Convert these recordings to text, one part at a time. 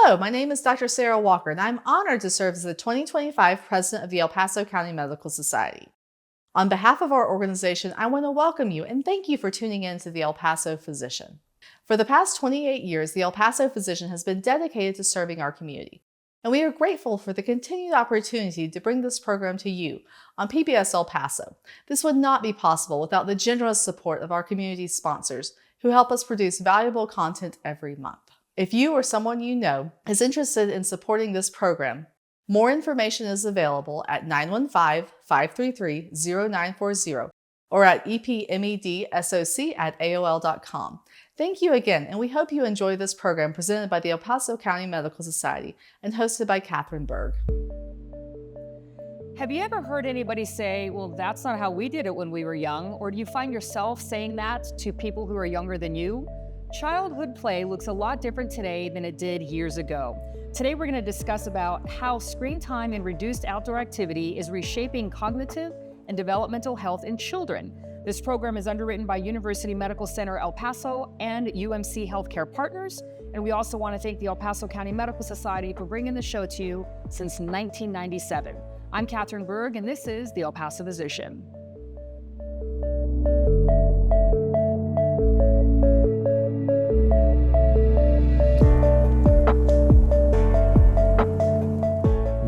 Hello, my name is Dr. Sarah Walker, and I'm honored to serve as the 2025 President of the El Paso County Medical Society. On behalf of our organization, I want to welcome you and thank you for tuning in to the El Paso Physician. For the past 28 years, the El Paso Physician has been dedicated to serving our community, and we are grateful for the continued opportunity to bring this program to you on PBS El Paso. This would not be possible without the generous support of our community sponsors who help us produce valuable content every month. If you or someone you know is interested in supporting this program, more information is available at 915-533-0940 or at epmedsoc@aol.com. Thank you again, and we hope you enjoy this program presented by the El Paso County Medical Society and hosted by Kathrin Berg. Have you ever heard anybody say, well, that's not how we did it when we were young? Or do you find yourself saying that to people who are younger than you? Childhood play looks a lot different today than it did years ago. Today, we're going to discuss about how screen time and reduced outdoor activity is reshaping cognitive and developmental health in children. This program is underwritten by University Medical Center El Paso and UMC Healthcare Partners. And we also want to thank the El Paso County Medical Society for bringing the show to you since 1997. I'm Kathrin Berg, and this is the El Paso Physician.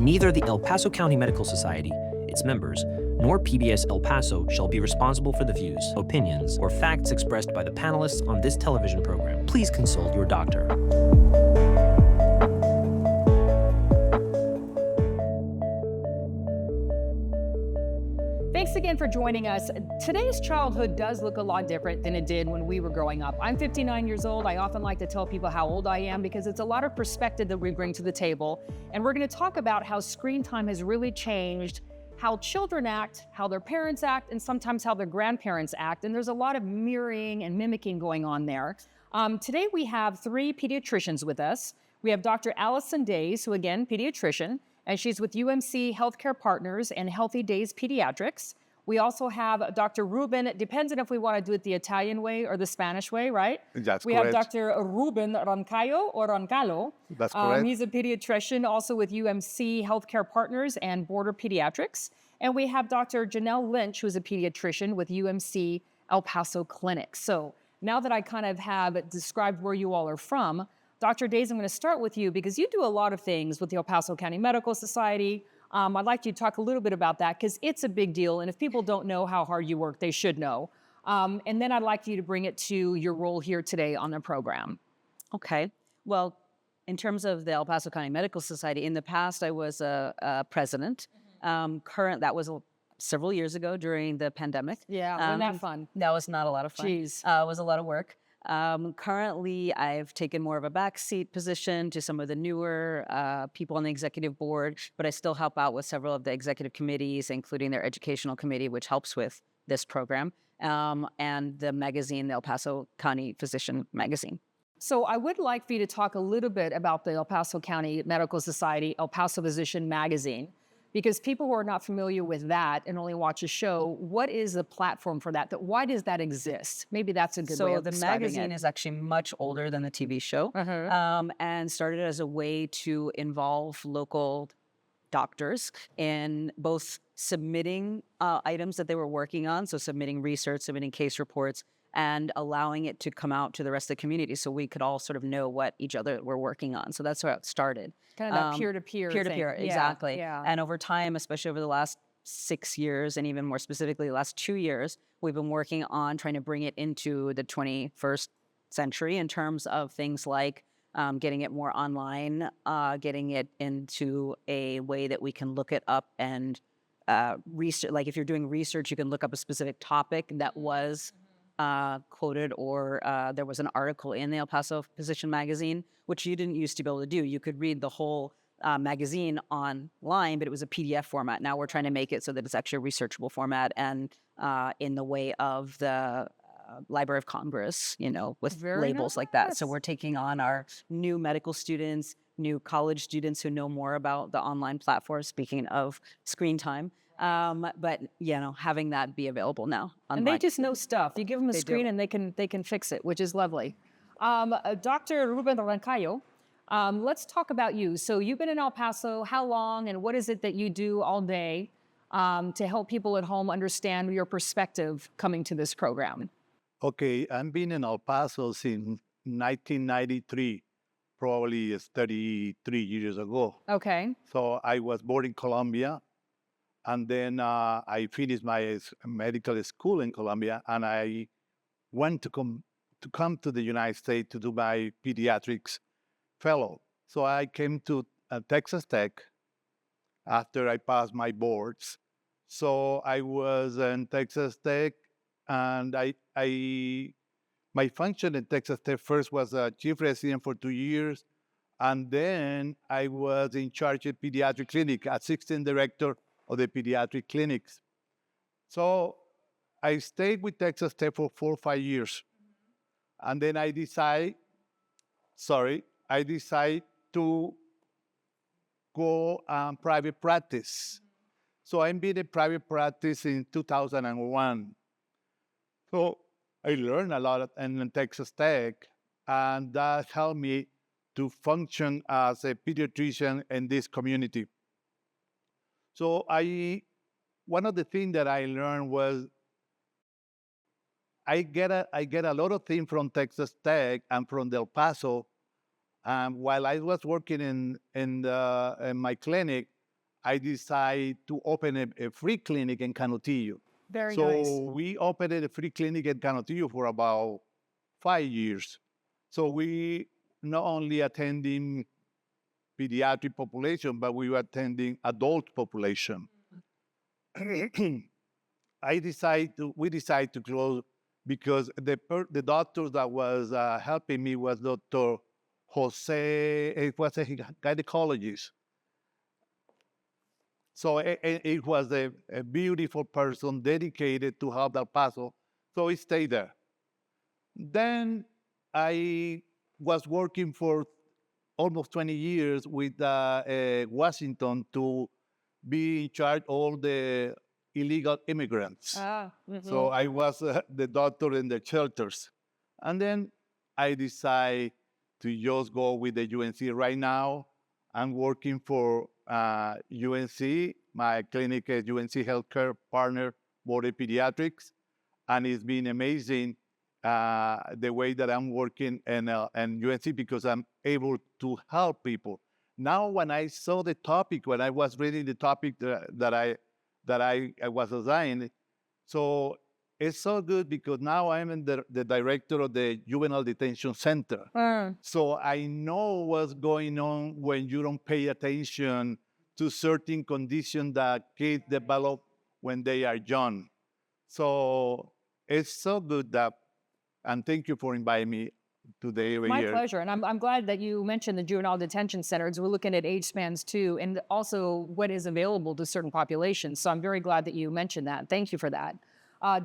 Neither the El Paso County Medical Society, its members, nor PBS El Paso shall be responsible for the views, opinions, or facts expressed by the panelists on this television program. Please consult your doctor. Thanks again for joining us. Today's childhood does look a lot different than it did when we were growing up. I'm 59 years old. I often like to tell people how old I am because it's a lot of perspective that we bring to the table. And we're going to talk about how screen time has really changed how children act, how their parents act, and sometimes how their grandparents act. And there's a lot of mirroring and mimicking going on there. Today we have three pediatricians with us. We have Dr. Alison Days, who again, pediatrician, and she's with UMC Healthcare Partners and Healthy Days Pediatrics. We also have Dr. Ruben, it depends on if we want to do it the Italian way or the Spanish way, right? That's we correct. have Dr. Ruben Roncallo. That's correct. He's a pediatrician, also with UMC Healthcare Partners and Border Pediatrics. And we have Dr. Janel Lynch, who's a pediatrician with UMC El Paso Clinic. So now that I kind of have described where you all are from, Dr. Days, I'm going to start with you because you do a lot of things with the El Paso County Medical Society. I'd like you to talk a little bit about that because it's a big deal. And if people don't know how hard you work, they should know. And then I'd like you to bring it to your role here today on the program. Okay. Well, in terms of the El Paso County Medical Society, in the past, I was a president. That was several years ago during the pandemic. Yeah, wasn't that fun? That was not a lot of fun. Jeez. It was a lot of work. Currently, I've taken more of a backseat position to some of the newer people on the executive board, but I still help out with several of the executive committees, including their educational committee, which helps with this program, and the magazine, the El Paso County Physician magazine. So I would like for you to talk a little bit about the El Paso County Medical Society, El Paso Physician magazine, because people who are not familiar with that and only watch a show, what is the platform for that? Why does that exist? Maybe that's a good way of describing it. So the magazine is actually much older than the TV show, and started as a way to involve local doctors in both submitting items that they were working on, so submitting research, submitting case reports, and allowing it to come out to the rest of the community so we could all sort of know what each other were working on. So that's how it started. Kind of that peer-to-peer Peer-to-peer, thing. exactly. Yeah. And over time, especially over the last 6 years, and even more specifically the last 2 years, we've been working on trying to bring it into the 21st century in terms of things like getting it more online, getting it into a way that we can look it up and research. Like if you're doing research, you can look up a specific topic that was quoted, or there was an article in the El Paso Physician magazine, which you didn't used to be able to do. You could read the whole magazine online, but it was a PDF format. Now we're trying to make it so that it's actually a researchable format and in the way of the Library of Congress, with labels like that. So we're taking on our new medical students, new college students who know more about the online platform, speaking of screen time. But having that be available now online. And they just know stuff. You give them a screen and they can fix it, which is lovely. Dr. Ruben Roncallo, Let's talk about you. So you've been in El Paso, how long, and what is it that you do all day to help people at home understand your perspective coming to this program? Okay, I've been in El Paso since 1993, probably it's 33 years ago. Okay. So I was born in Colombia, and then I finished my medical school in Colombia, and I went to come to the United States to do my pediatrics fellow. So I came to Texas Tech after I passed my boards. So I was in Texas Tech, and my function in Texas Tech first was a chief resident for 2 years, and then I was in charge of pediatric clinic, assistant director of the pediatric clinics. So I stayed with Texas Tech for 4 or 5 years, and then I decide to go private practice. So I've been in private practice in 2001. So I learned a lot in Texas Tech, and that helped me to function as a pediatrician in this community. So one of the things that I learned was I get a lot of things from Texas Tech and from El Paso. While I was working in my clinic, I decided to open a free clinic in Canutillo. Very So nice. we opened a free clinic in Canutillo for about 5 years. So we not only attending pediatric population, but we were attending adult population. We decided to close because the doctor that was helping me was Dr. Jose. It was a gynecologist. So it was a beautiful person dedicated to help El Paso. So I stayed there. Then I was working for almost 20 years with Washington to be in charge of all the illegal immigrants. So I was the doctor in the shelters. And then I decided to just go with the UNC. Right now, I'm working for UNC. My clinic is UNC Healthcare Partner Board of Pediatrics. And it's been amazing the way that I'm working in UNC because I'm able to help people. Now, when I saw the topic, when I was reading the topic that I was assigned, so it's so good because now I'm the director of the Juvenile Detention Center. So I know what's going on when you don't pay attention to certain conditions that kids develop when they are young. So it's so good and thank you for inviting me today over My here. pleasure. And I'm glad that you mentioned the juvenile detention centers. We're looking at age spans too, and also what is available to certain populations. So I'm very glad that you mentioned that. Thank you for that.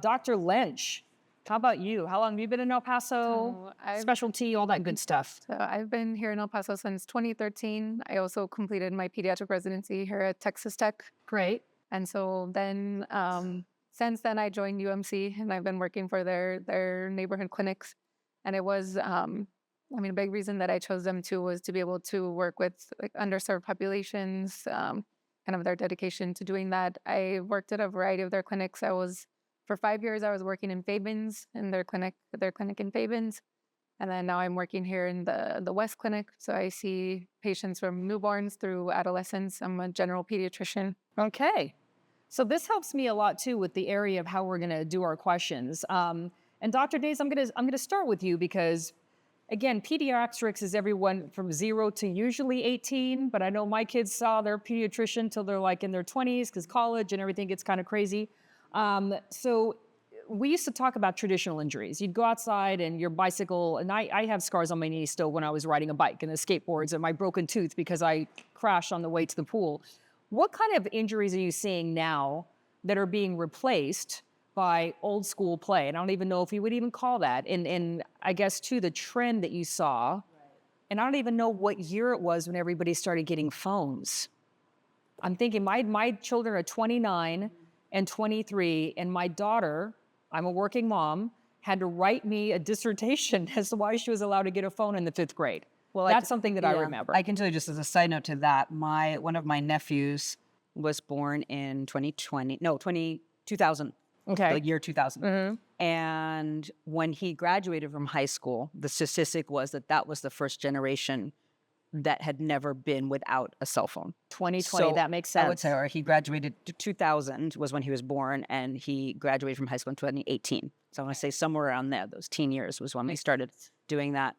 Dr. Lynch, how about you? How long have you been in El Paso? Specialty, all that good stuff. So I've been here in El Paso since 2013. I also completed my pediatric residency here at Texas Tech. Great. And so then since then I joined UMC and I've been working for their neighborhood clinics. And it was, a big reason that I chose them too was to be able to work with like underserved populations, kind of their dedication to doing that. I worked at a variety of their clinics. For 5 years, I was working in Fabens in their clinic in Fabens. And then now I'm working here in the West Clinic. So I see patients from newborns through adolescents. I'm a general pediatrician. Okay. So this helps me a lot too with the area of how we're going to do our questions. And Dr. Days, I'm gonna start with you because, again, pediatrics is everyone from 0 to usually 18. But I know my kids saw their pediatrician till they're like in their 20s because college and everything gets kind of crazy. So we used to talk about traditional injuries. You'd go outside and your bicycle, and I have scars on my knees still when I was riding a bike and the skateboards and my broken tooth because I crashed on the way to the pool. What kind of injuries are you seeing now that are being replaced by old school play? And I don't even know if you would even call that. And I guess, too, the trend that you saw. Right. And I don't even know what year it was when everybody started getting phones. I'm thinking my children are 29 and 23, and my daughter, I'm a working mom, had to write me a dissertation as to why she was allowed to get a phone in the 5th grade. Well, That's something that I remember. I can tell you just as a side note to that, one of my nephews was born in 2000, Okay. the year 2000. And when he graduated from high school, the statistic was that was the first generation that had never been without a cell phone. 2020, So that makes sense. I would say, or he graduated 2000 was when he was born, and he graduated from high school in 2018. So I want to say somewhere around there, those teen years was when we started doing that.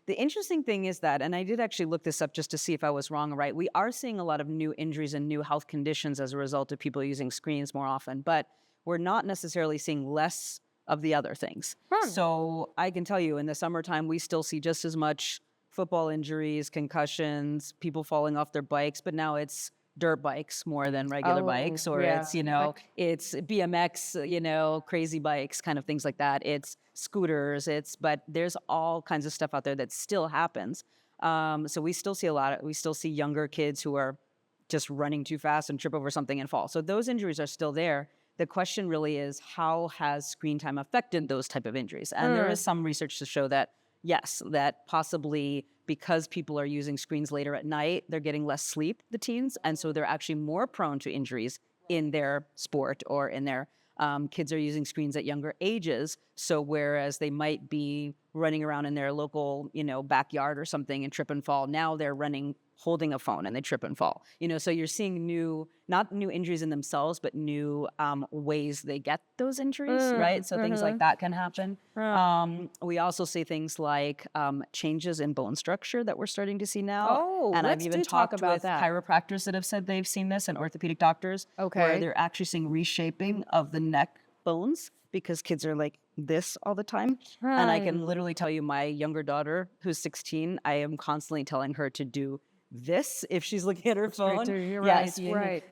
The interesting thing is that, and I did actually look this up just to see if I was wrong or right, we are seeing a lot of new injuries and new health conditions as a result of people using screens more often, but we're not necessarily seeing less of the other things. So I can tell you in the summertime, we still see just as much football injuries, concussions, people falling off their bikes, but now it's dirt bikes more than regular bikes, or it's, it's BMX, crazy bikes, kind of things like that. It's scooters, but there's all kinds of stuff out there that still happens. So we still see we still see younger kids who are just running too fast and trip over something and fall. So those injuries are still there. The question really is, how has screen time affected those type of injuries? And there is some research to show that, yes, that possibly because people are using screens later at night, they're getting less sleep, the teens, and so they're actually more prone to injuries in their sport or in their kids are using screens at younger ages. So whereas they might be running around in their local, backyard or something and trip and fall, now they're running holding a phone and they trip and fall. So you're seeing not new injuries in themselves, but new ways they get those injuries, right? So things like that can happen. We also see things like changes in bone structure that we're starting to see now. Oh, and I've let's even talk talked about with that. chiropractors that have said they've seen this, and orthopedic doctors, where they're actually seeing reshaping of the neck bones because kids are like this all the time. And I can literally tell you, my younger daughter, who's 16, I am constantly telling her to do this if she's looking at her phone. Yes, right.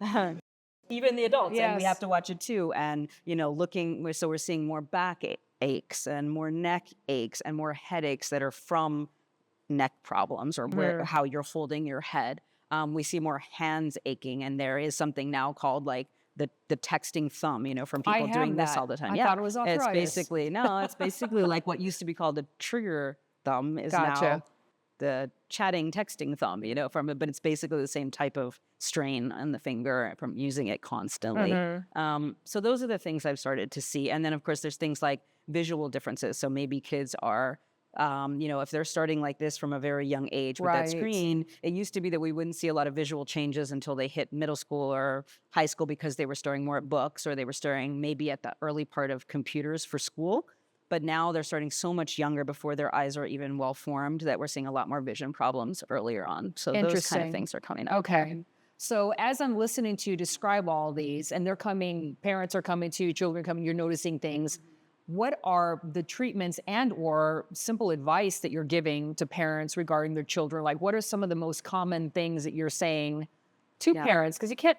Even the adults, and we Yes. have to watch it too. And so we're seeing more back aches and more neck aches and more headaches that are from neck problems or how you're holding your head. We see more hands aching, and there is something now called like the texting thumb, from people doing this all the time. I thought it was arthritis. It's basically like what used to be called a trigger thumb is Gotcha. now the chatting, texting thumb, but it's basically the same type of strain on the finger from using it constantly. So those are the things I've started to see. And then, of course, there's things like visual differences. So maybe kids are, if they're starting like this from a very young age with that screen, it used to be that we wouldn't see a lot of visual changes until they hit middle school or high school because they were staring more at books, or they were staring maybe at the early part of computers for school. But now they're starting so much younger before their eyes are even well formed that we're seeing a lot more vision problems earlier on. So those kind of things are coming up. Okay. So as I'm listening to you describe all these, and parents are coming to you, children coming, you're noticing things. What are the treatments and or simple advice that you're giving to parents regarding their children? Like, what are some of the most common things that you're saying to parents? Because you can't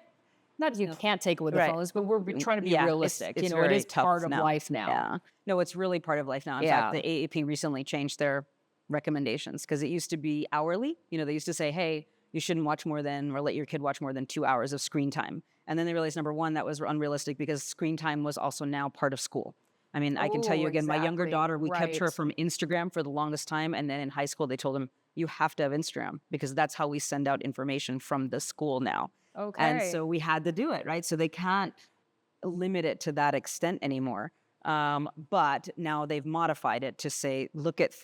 take away the phones, but we're trying to be realistic. It's it is part of now. life now. Yeah. No, it's really part of life now. In fact, the AAP recently changed their recommendations because it used to be hourly. They used to say, hey, you shouldn't watch more than, or let your kid watch more than 2 hours of screen time. And then they realized, number one, that was unrealistic because screen time was also now part of school. I mean, I can tell you again, my younger daughter, we kept her from Instagram for the longest time. And then in high school, they told them, you have to have Instagram because that's how we send out information from the school now. Okay. And so we had to do it, right? So they can't limit it to that extent anymore. But now they've modified it to say, look at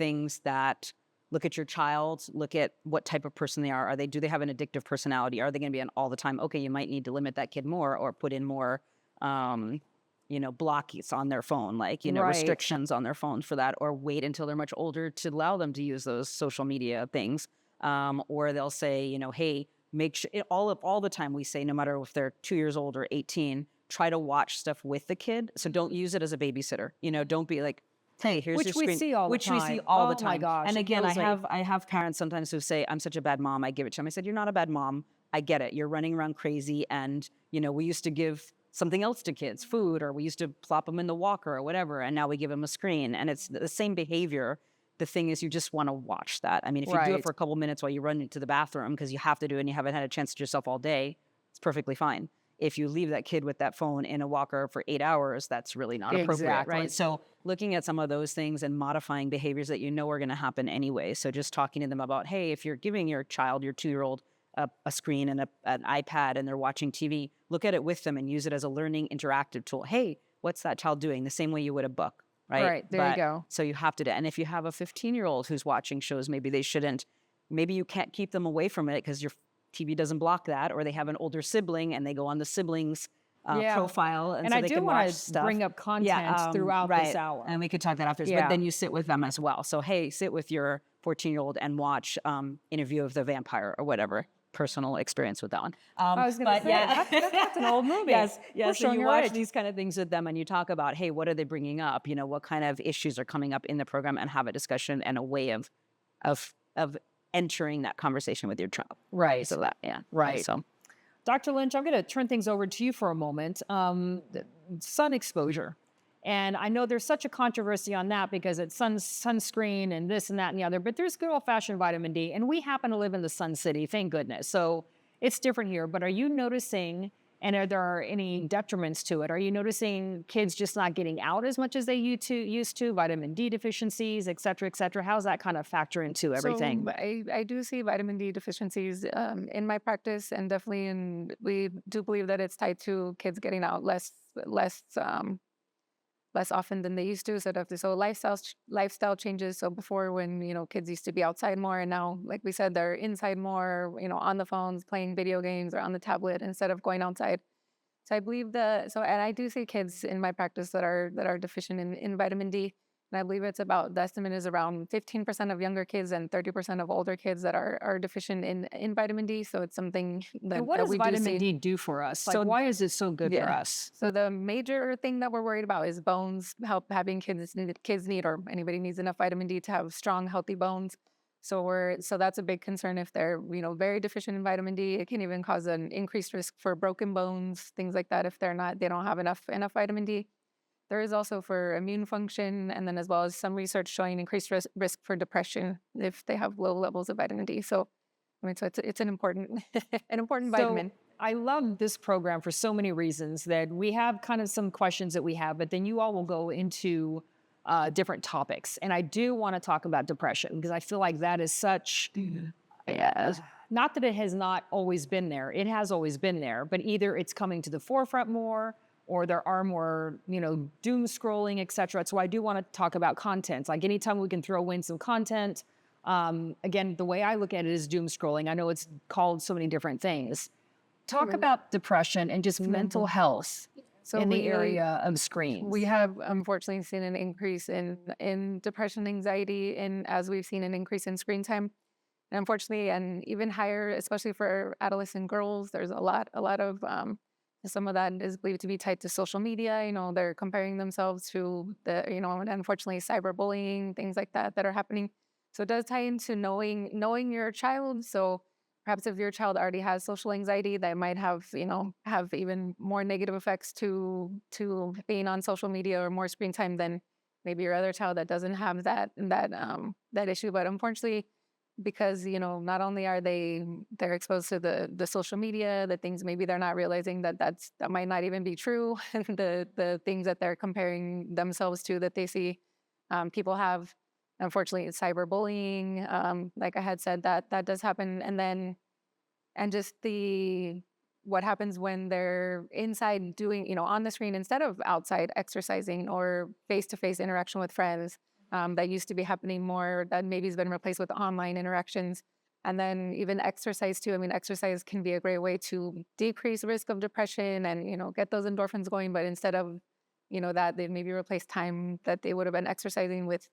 your child, look at what type of person they are. Do they have an addictive personality? Are they going to be on all the time? Okay, you might need to limit that kid more or put in more, blockies on their phone, like, restrictions on their phone for that, or wait until they're much older to allow them to use those social media things. Or they'll say, hey, make sure all the time we say, no matter if they're 2 years old or 18, try to watch stuff with the kid. So don't use it as a babysitter. Don't be like, hey, here's your screen. Which we see all the time. Which we see all the Oh my time. gosh, And it again, feels like- I have parents sometimes who say, I'm such a bad mom, I give it to them. I said, you're not a bad mom. I get it. You're running around crazy. And, we used to give something else to kids, food, or we used to plop them in the walker or whatever. And now we give them a screen. And it's the same behavior. The thing is, you just want to watch that. I mean, if you do it for a couple minutes while you run into the bathroom because you have to do it and you haven't had a chance to yourself all day, it's perfectly fine. if you leave that kid with that phone in a walker for 8 hours, that's really not appropriate, Exactly. right? So looking at some of those things and modifying behaviors that you know are going to happen anyway. So just talking to them about, hey, if you're giving your child, your 2-year-old, a screen and an iPad and they're watching TV, look at it with them and use it as a learning interactive tool. Hey, what's that child doing? The same way you would a book, right? Right, there you go. So you have to do, and if you have a 15-year-old who's watching shows, maybe they shouldn't, maybe you can't keep them away from it because your TV doesn't block that, or they have an older sibling and they go on the sibling's profile. And so I they do can want watch to stuff. bring up content throughout this hour. And we could talk that after, Yeah. but then you sit with them as well. So, hey, sit with your 14-year-old and watch Interview of the Vampire or whatever. Personal experience with that one. I was going to say, that's an old movie. Yes. We're So showing you your watch age. these kind of things with them and you talk about, hey, what are they bringing up? You know, what kind of issues are coming up in the program, and have a discussion and a way of entering that conversation with your child. Right. So that, Right. So, Dr. Lynch, I'm going to turn things over to you for a moment. Sun exposure. And I know there's such a controversy on that because it's sunscreen and this and that and the other, but there's good old-fashioned vitamin D, and we happen to live in the Sun City, thank goodness. So it's different here, but are you noticing, and are there any detriments to it? Are you noticing kids just not getting out as much as they used to, vitamin D deficiencies, et cetera, et cetera? How's that kind of factor into everything? So I do see vitamin D deficiencies in my practice, and definitely we do believe that it's tied to kids getting out less often than they used to. So lifestyle changes. So before, when kids used to be outside more, and now, like we said, they're inside more, on the phones, playing video games or on the tablet instead of going outside. So I believe and I do see kids in my practice that are deficient in vitamin D. And I believe the estimate is around 15% of younger kids and 30% of older kids that are deficient in vitamin D. So it's something that, And what that does we vitamin do see. D do for us? Like, why is it so good for us? So the major thing that we're worried about is bones. Having kids need, or anybody needs enough vitamin D to have strong, healthy bones. So that's a big concern. If they're very deficient in vitamin D, it can even cause an increased risk for broken bones, things like that. If they don't have enough vitamin D. There is also for immune function, and then as well as some research showing increased risk for depression if they have low levels of vitamin D. So it's an important vitamin. I love this program for so many reasons. That we have kind of some questions that we have, but then you all will go into different topics. And I do want to talk about depression because I feel like that is such, not that it has not always been there. It has always been there, but either it's coming to the forefront more, or there are more, doom scrolling, et cetera. So I do want to talk about content. Like anytime we can throw in some content, again, the way I look at it is doom scrolling. I know it's called so many different things. Talk about depression and just mental health in the area of screens. We have unfortunately seen an increase in depression, anxiety, and as we've seen an increase in screen time. And unfortunately, and even higher, especially for adolescent girls, there's a lot of some of that is believed to be tied to social media. They're comparing themselves to and unfortunately cyberbullying, things like that are happening. So it does tie into knowing your child. So perhaps if your child already has social anxiety, that might have even more negative effects to being on social media or more screen time than maybe your other child that doesn't have that issue. But unfortunately, because not only are they're exposed to the social media, the things maybe they're not realizing that might not even be true, the things that they're comparing themselves to that they see people have. Unfortunately, it's cyberbullying. Like I had said, that does happen, and just what happens when they're inside doing on the screen instead of outside exercising or face-to-face interaction with friends. That used to be happening more, that maybe has been replaced with online interactions. And then even exercise too. I mean, exercise can be a great way to decrease risk of depression and, get those endorphins going. But instead of, that, they maybe replace time that they would have been exercising with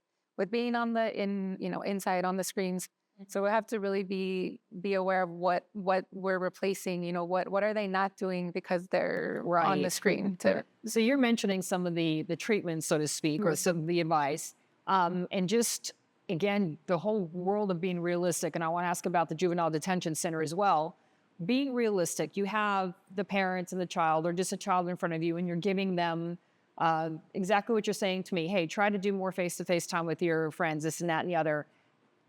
being inside on the screens. So we have to really be aware of what we're replacing, what are they not doing because they're on the screen. So you're mentioning some of the treatments, so to speak, or some of the advice. And just, again, the whole world of being realistic, and I want to ask about the juvenile detention center as well. Being realistic, you have the parents and the child, or just a child in front of you, and you're giving them exactly what you're saying to me. Hey, try to do more face-to-face time with your friends, this and that and the other.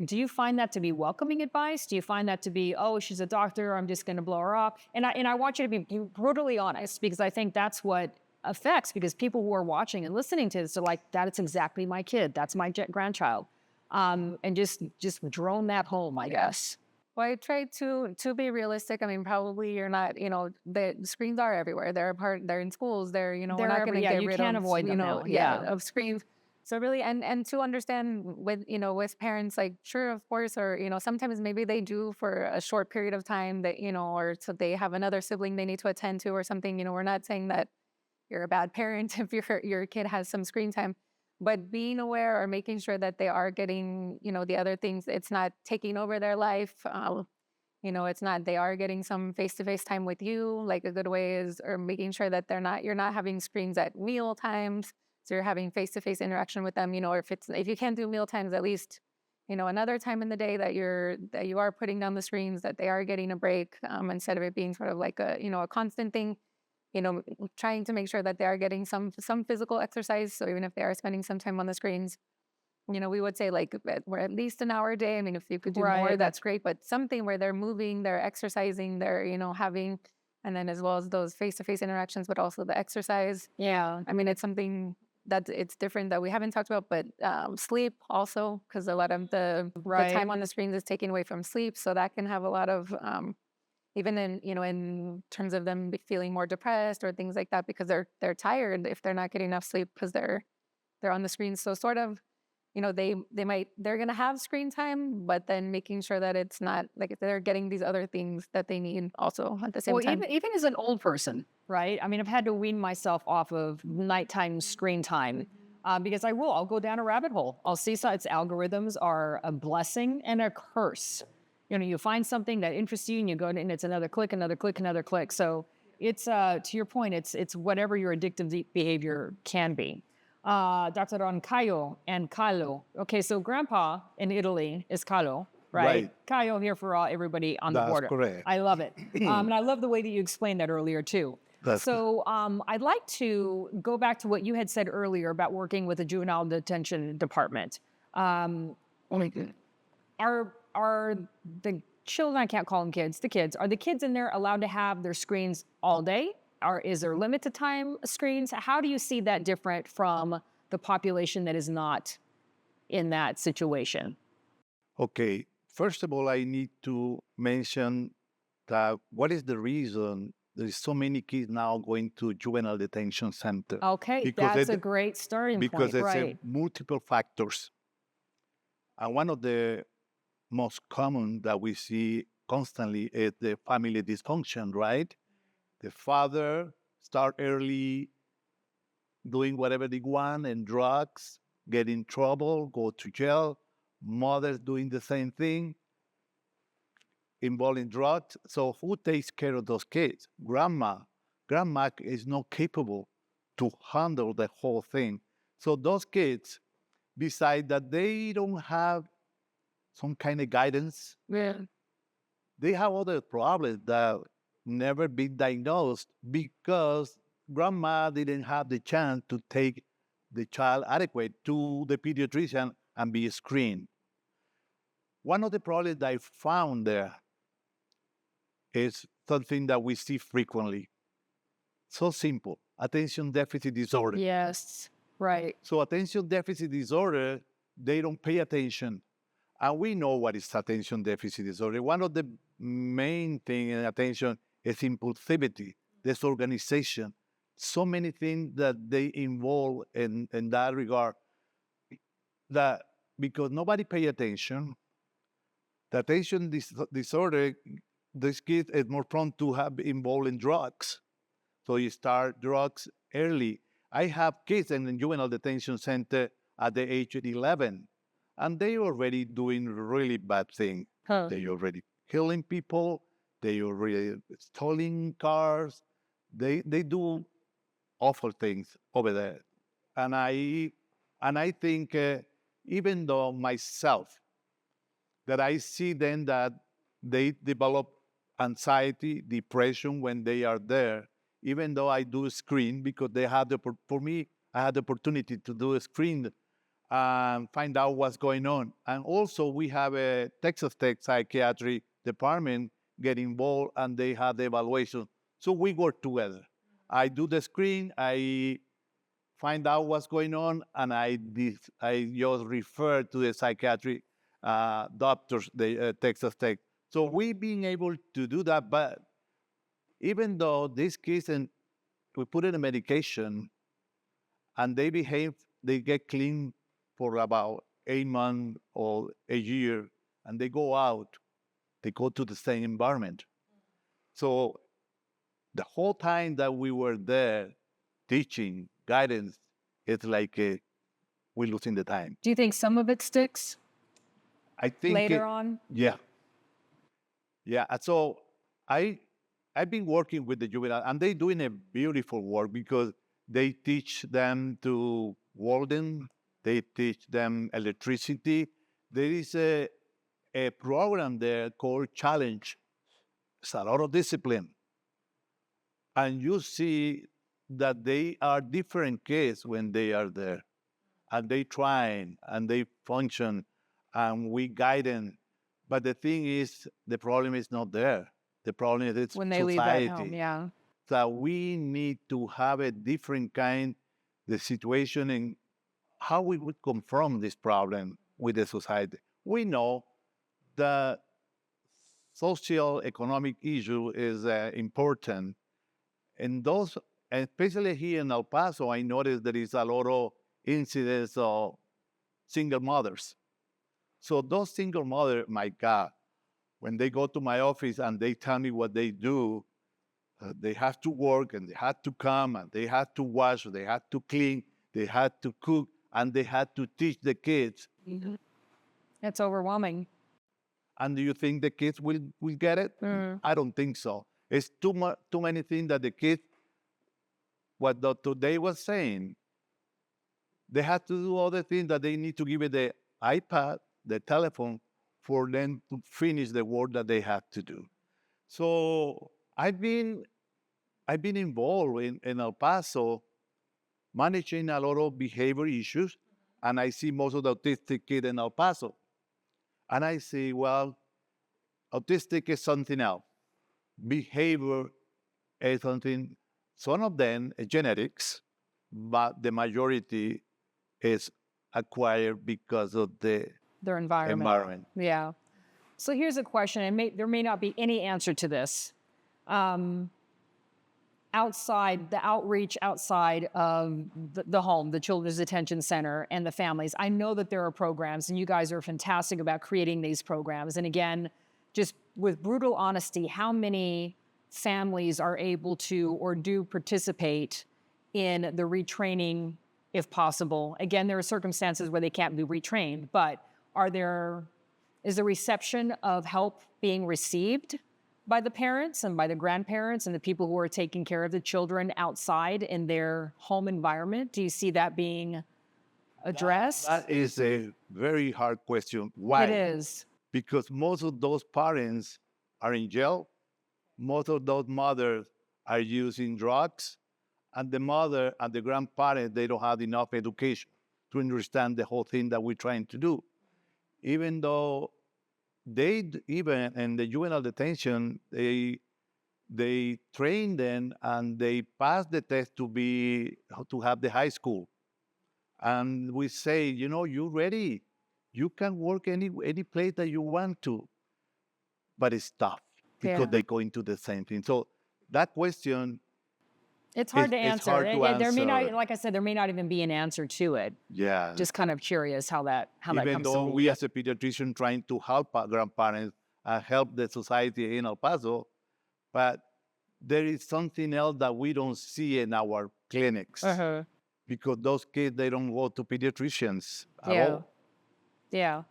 Do you find that to be welcoming advice? Do you find that to be, oh, she's a doctor, I'm just going to blow her off? And I want you to be brutally honest, because I think that's what affects, because people who are watching and listening to this are like, that's exactly my kid. That's my grandchild. And just drone that home, I guess. Well, I try to be realistic. I mean, probably you're not, the screens are everywhere. They're in schools. We're not going to get you rid can't of, avoid them now. of screens. So really, and to understand with, with parents, like, sure, of course, or, sometimes maybe they do for a short period of time that, or so they have another sibling they need to attend to or something. We're not saying that you're a bad parent if your kid has some screen time, but being aware or making sure that they are getting, the other things, it's not taking over their life. It's not, they are getting some face-to-face time with you. Like, a good way is, or making sure that you're not having screens at meal times. So you're having face-to-face interaction with them, or if you can't do meal times, at least, another time in the day that you are putting down the screens, that they are getting a break, instead of it being sort of like a constant thing. Trying to make sure that they are getting some physical exercise. So even if they are spending some time on the screens, we would say, like, we're at least an hour a day. I mean, if you could do more, that's great. But something where they're moving, they're exercising, they're, having, and then as well as those face-to-face interactions, but also the exercise. Yeah. I mean, it's something that it's different that we haven't talked about, but sleep also, because a lot of the time on the screens is taken away from sleep. So that can have a lot of, even in terms of them feeling more depressed or things like that, because they're tired if they're not getting enough sleep because they're on the screen. So sort of, they're going to have screen time, but then making sure that it's not like they're getting these other things that they need also at the same time. Even as an old person, right? I mean, I've had to wean myself off of nighttime screen time. Because I'll go down a rabbit hole. I'll see its algorithms are a blessing and a curse. You find something that interests you and you go and it's another click, another click, another click. So it's, to your point, it's whatever your addictive behavior can be. Dr. Roncallo and Carlo. Okay, so grandpa in Italy is Carlo, right? Carlo here for everybody on the border. That's correct. I love it. And I love the way that you explained that earlier too. So I'd like to go back to what you had said earlier about working with the juvenile detention department. Are the children, I can't call them kids, the kids, are the kids in there allowed to have their screens all day? Or is there limited time screens? How do you see that different from the population that is not in that situation? Okay, first of all, I need to mention that what is the reason there's so many kids now going to juvenile detention center? Okay, that's a great starting point, because it's multiple factors. And one of the most common that we see constantly is the family dysfunction, right? The father start early doing whatever they want and drugs, get in trouble, go to jail. Mother's doing the same thing, involved in drugs. So who takes care of those kids? Grandma. Grandma is not capable to handle the whole thing. So those kids decide that they don't have some kind of guidance. They have other problems that never been diagnosed because grandma didn't have the chance to take the child adequate to the pediatrician and be screened. One of the problems that I found there is something that we see frequently. So simple, attention deficit disorder. Yes, right. So attention deficit disorder, they don't pay attention. And we know what is attention deficit disorder. One of the main things in attention is impulsivity, disorganization. So many things that they involve in that regard. That because nobody pay attention, the attention disorder, this kid is more prone to have involved in drugs. So you start drugs early. I have kids in the juvenile detention center at the age of 11. And they already doing really bad things. They already killing people. They already stealing cars. They do awful things over there. And I think even though myself, that I see then that they develop anxiety, depression when they are there, even though I do screen because they have for me, I had the opportunity to do a screen. and find out what's going on. And also, we have a Texas Tech psychiatry department get involved, and they have the evaluation. So we work together. I do the screen, I find out what's going on, and I just refer to the psychiatric doctors, the Texas Tech. So we've been able to do that, but even though these kids, and we put in a medication, and they behave, they get clean for about 8 months or a year, and they go out, they go to the same environment. So the whole time that we were there teaching, guidance, it's like we're losing the time. Do you think some of it sticks I think later on? Yeah. Yeah. And so I've been working with the juvenile, and they're doing a beautiful work because they teach them to welding, they teach them electricity. There is a program there called Challenge. It's a lot of discipline. And you see that they are different kids when they are there. And they try and they function, and we guide them. But the thing is, the problem is not there. The problem is it's When they society. leave at home, yeah. So we need to have a different kind the situation and how we would confront this problem with the society. We know the social economic issue is important, and those, especially here in El Paso, I noticed there is a lot of incidents of single mothers. So those single mothers, my God, when they go to my office and they tell me what they do, they have to work, and they had to come, and they had to wash, they had to clean, they had to cook, and they had to teach the kids. Mm-hmm. It's overwhelming. And do you think the kids will get it? I don't think so. It's too many things that the kids, what Dr. Day was saying, they have to do other things that they need to give it the iPad, the telephone, for them to finish the work that they have to do. So I've been involved in El Paso, managing a lot of behavior issues, and I see most of the autistic kids in El Paso. And I say, well, autistic is something else. Behavior is something, some of them is genetics, but the majority is acquired because of Their environment. Yeah. So here's a question, and there may not be any answer to this. Outside, the outreach outside of the home, the Children's Detention Center, and the families, I know that there are programs, and you guys are fantastic about creating these programs. And again, just with brutal honesty, how many families are able to or do participate in the retraining if possible? Again, there are circumstances where they can't be retrained, but is the reception of help being received by the parents and by the grandparents and the people who are taking care of the children outside in their home environment? Do you see that being addressed? That is a very hard question. Why? It is. Because most of those parents are in jail. Most of those mothers are using drugs. And the mother and the grandparents, they don't have enough education to understand the whole thing that we're trying to do. Even though even in the juvenile detention, they train them and they pass the test to have the high school. And we say, you're ready. You can work any place that you want to. But it's tough because they go into the same thing. So that question, it's hard to answer. There may not, answer. like I said, there may not even be an answer to it. Yeah. Just kind of curious how that comes Even though to we as a pediatrician trying to help our grandparents and help the society in El Paso, but there is something else that we don't see in our clinics because those kids, they don't go to pediatricians at all. Yeah.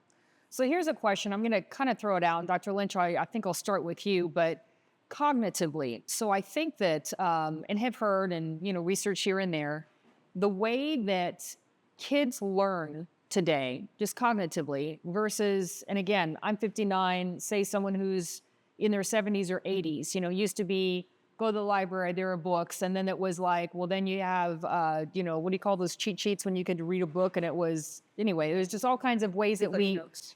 So here's a question. I'm going to kind of throw it out. And Dr. Lynch, I think I'll start with you, but cognitively. So I think that, and have heard and, research here and there, the way that kids learn today, just cognitively versus, and again, I'm 59, say someone who's in their 70s or 80s, used to be go to the library, there are books. And then it was like, well, then you have, what do you call those cheat sheets when you could read a book? And it was, anyway, there's just all kinds of ways that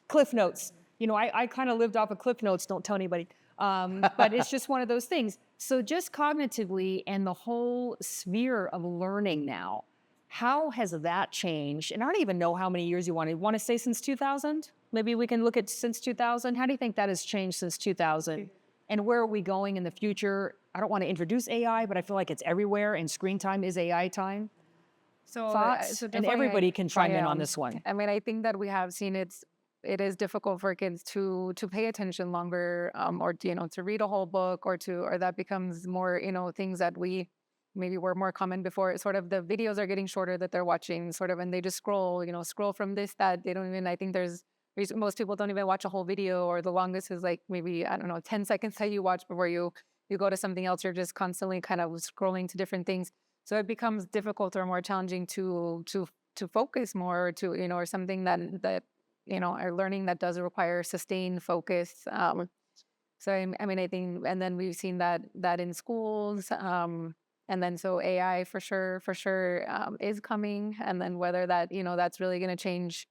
Cliff Notes. I kind of lived off of Cliff Notes, don't tell anybody. But it's just one of those things. So just cognitively and the whole sphere of learning now, how has that changed? And I don't even know how many years you want to say since 2000? Maybe we can look at since 2000. How do you think that has changed since 2000? And where are we going in the future? I don't want to introduce AI, but I feel like it's everywhere, and screen time is AI time. So Thoughts? And everybody can chime in on this one. I mean, I think that we have seen it is difficult for kids to pay attention longer, or to read a whole book, or that becomes more things that we maybe were more common before. Sort of the videos are getting shorter that they're watching, sort of, and they just scroll from this, that. They don't even, I think most people don't even watch a whole video, or the longest is like maybe, I don't know, 10 seconds that you watch before you go to something else. You're just constantly kind of scrolling to different things. So it becomes difficult or more challenging to focus more, or or something that are learning that does require sustained focus. So I mean, I think, and then we've seen that in schools, and then so AI for sure is coming, and then whether that that's really going to change.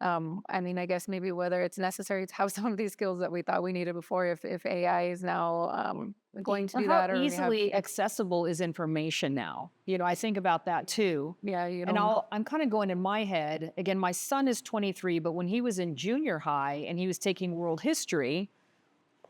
I mean, I guess maybe whether it's necessary to have some of these skills that we thought we needed before, if AI is now going to do that, or how easily accessible is information now? I think about that too. Yeah, and I'm kind of going in my head again. My son is 23, but when he was in junior high and he was taking world history,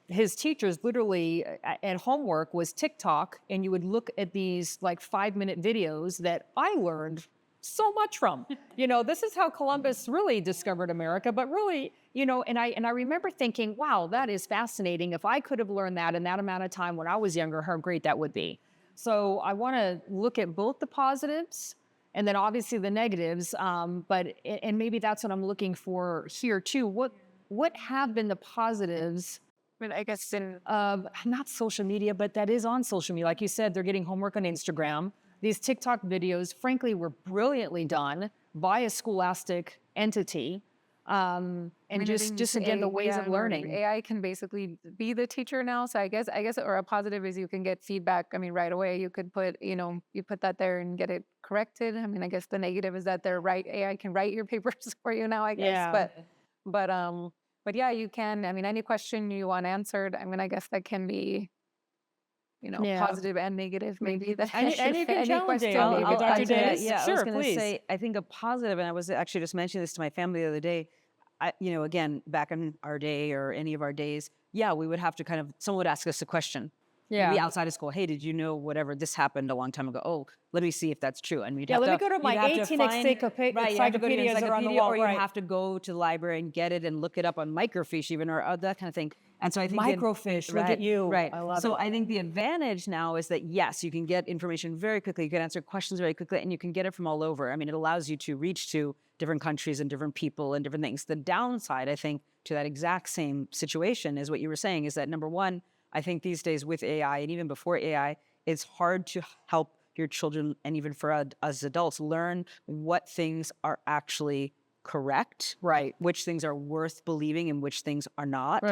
his teachers literally at homework was TikTok, and you would look at these like 5-minute videos that I learned so much from. This is how Columbus really discovered America, but really, and I remember thinking, wow, that is fascinating. If I could have learned that in that amount of time when I was younger, how great that would be. So I want to look at both the positives and then obviously the negatives, but maybe that's what I'm looking for here too. What have been the positives? I mean, I guess not social media, but that is on social media. Like you said, they're getting homework on Instagram. These TikTok videos, frankly, were brilliantly done by a scholastic entity. And just again, the ways of learning. AI can basically be the teacher now. So I guess, or a positive is you can get feedback. I mean, right away you could put, you put that there and get it corrected. I mean, I guess the negative is that AI can write your papers for you now, I guess. Yeah. But yeah, you can. I mean, any question you want answered, I mean, I guess that can be, positive and negative, maybe. And you can challenge it. Dr. Days? Yeah, sure, I was going to say, I think a positive, and I was actually just mentioning this to my family the other day, again, back in our day or any of our days, we would have to someone would ask us a question. Yeah. Maybe outside of school, hey, did you know whatever, this happened a long time ago? Oh, let me see if that's true. And we'd have let me go to my 18 encyclopedias that are on the wall. Or you'd have to go to the library and get it and look it up on microfiche even, or that kind of thing. And so I think microfiche, look at you. Right. I love so it. I think the advantage now is that, yes, you can get information very quickly. You can answer questions very quickly, and you can get it from all over. I mean, it allows you to reach to different countries and different people and different things. The downside, I think, to that exact same situation is what you were saying, is that, number one, I think these days with AI, and even before AI, it's hard to help your children, and even for us adults, learn what things are actually correct, right? Which things are worth believing and which things are not,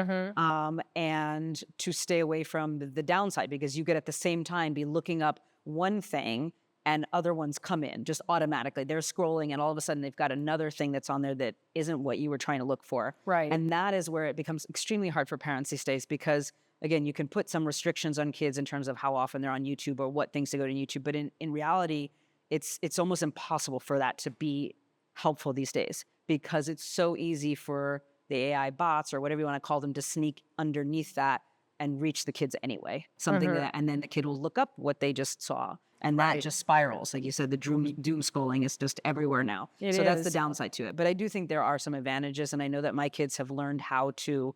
and to stay away from the downside, because you could at the same time be looking up one thing and other ones come in just automatically. They're scrolling and all of a sudden they've got another thing that's on there that isn't what you were trying to look for. Right. And that is where it becomes extremely hard for parents these days, because again, you can put some restrictions on kids in terms of how often they're on YouTube or what things to go to YouTube. But in reality, it's almost impossible for that to be helpful these days, because it's so easy for the AI bots or whatever you want to call them to sneak underneath that and reach the kids anyway. And then the kid will look up what they just saw. And that just spirals. Like you said, the doom scrolling is just everywhere now. That's the downside to it. But I do think there are some advantages. And I know that my kids have learned how to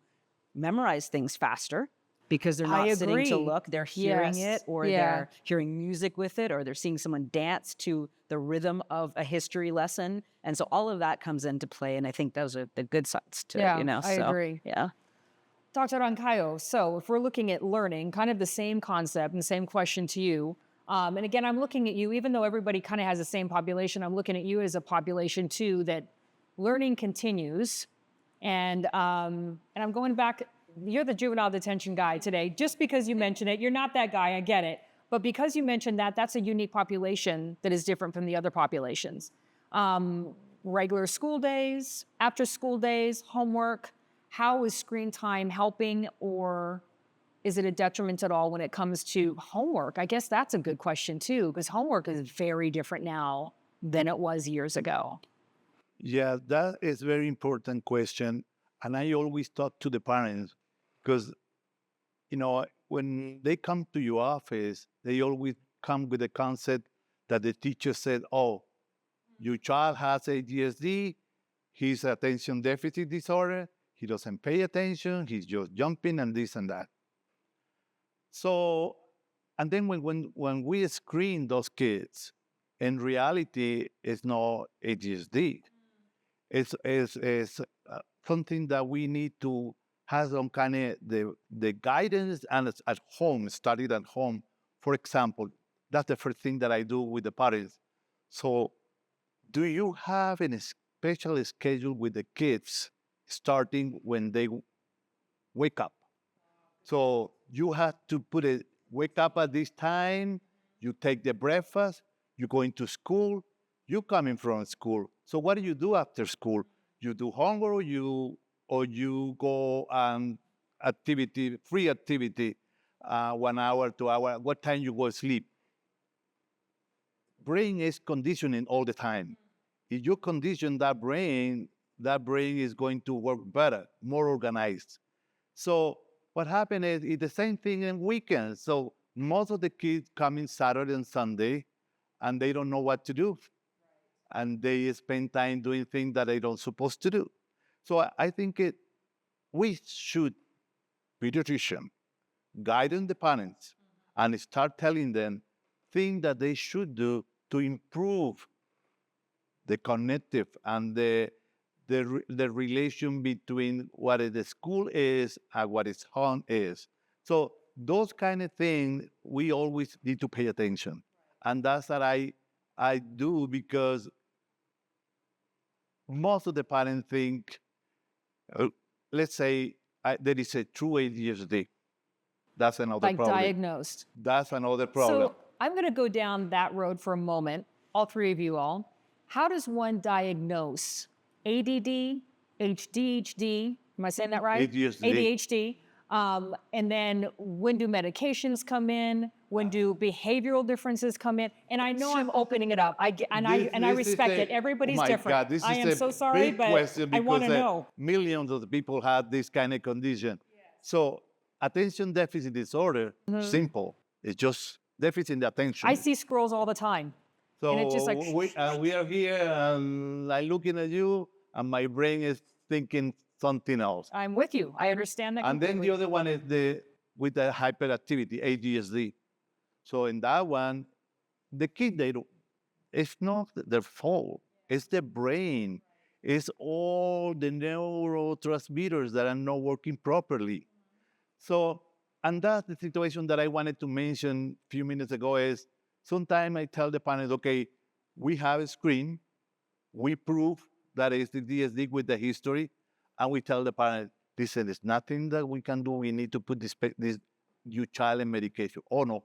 memorize things faster, because they're not sitting to look. They're hearing it, or they're hearing music with it, or they're seeing someone dance to the rhythm of a history lesson. And so all of that comes into play. And I think those are the good sides to it, I agree. Yeah. Dr. Roncallo, so if we're looking at learning, kind of the same concept and the same question to you, and again, I'm looking at you, even though everybody kind of has the same population, I'm looking at you as a population too, that learning continues. And I'm going back you're the juvenile detention guy today. Just because you mention it, you're not that guy, I get it. But because you mentioned that, that's a unique population that is different from the other populations. Regular school days, after school days, homework, how is screen time helping, or is it a detriment at all when it comes to homework? I guess that's a good question too, because homework is very different now than it was years ago. Yeah, that is a very important question. And I always talk to the parents because, when they come to your office, they always come with the concept that the teacher said, oh, your child has ADHD, he's attention deficit disorder, he doesn't pay attention, he's just jumping and this and that. So, and then when we screen those kids, in reality, it's not ADHD. It's something that we need to have some kind of the guidance and it's at home, studied at home. For example, that's the first thing that I do with the parents. So, do you have a special schedule with the kids starting when they wake up? So you have to wake up at this time, you take the breakfast, you go into school, you coming from school. So what do you do after school? You do homework or you go free activity, 1 hour, 2 hours, what time you go to sleep? Brain is conditioning all the time. If you condition that brain is going to work better, more organized. So what happened is it's the same thing in weekends. So most of the kids come in Saturday and Sunday, and they don't know what to do. And they spend time doing things that they don't supposed to do. So I think we should, pediatrician, guiding the parents and start telling them things that they should do to improve the cognitive and the relation between what the school is and what its home is. So those kind of things, we always need to pay attention. And that's what I do because most of the parents think, let's say there is a true ADHD. That's another problem. Diagnosed. That's another problem. So I'm going to go down that road for a moment, all three of you all. How does one diagnose ADD, ADHD, am I saying that right? ADHD. And then when do medications come in? When do behavioral differences come in? And I know I'm opening it up. I respect it. Everybody's different. God, this I is am a so sorry, big but question I want to because, know. Millions of people have this kind of condition. Yes. So attention deficit disorder, simple. It's just deficit in attention. I see squirrels all the time. So and it's just like, we are here and I'm looking at you and my brain is thinking something else. I'm with you. I understand that. And completely. then the other one is with the hyperactivity, ADHD. So in that one, the kid, it's not their fault. It's the brain. It's all the neurotransmitters that are not working properly. So, and that's the situation that I wanted to mention a few minutes ago is sometimes I tell the parents, okay, we have a screen. We prove that it's the DSD with the history. And we tell the parent, listen, there's nothing that we can do. We need to put this your child in medication. Oh, no.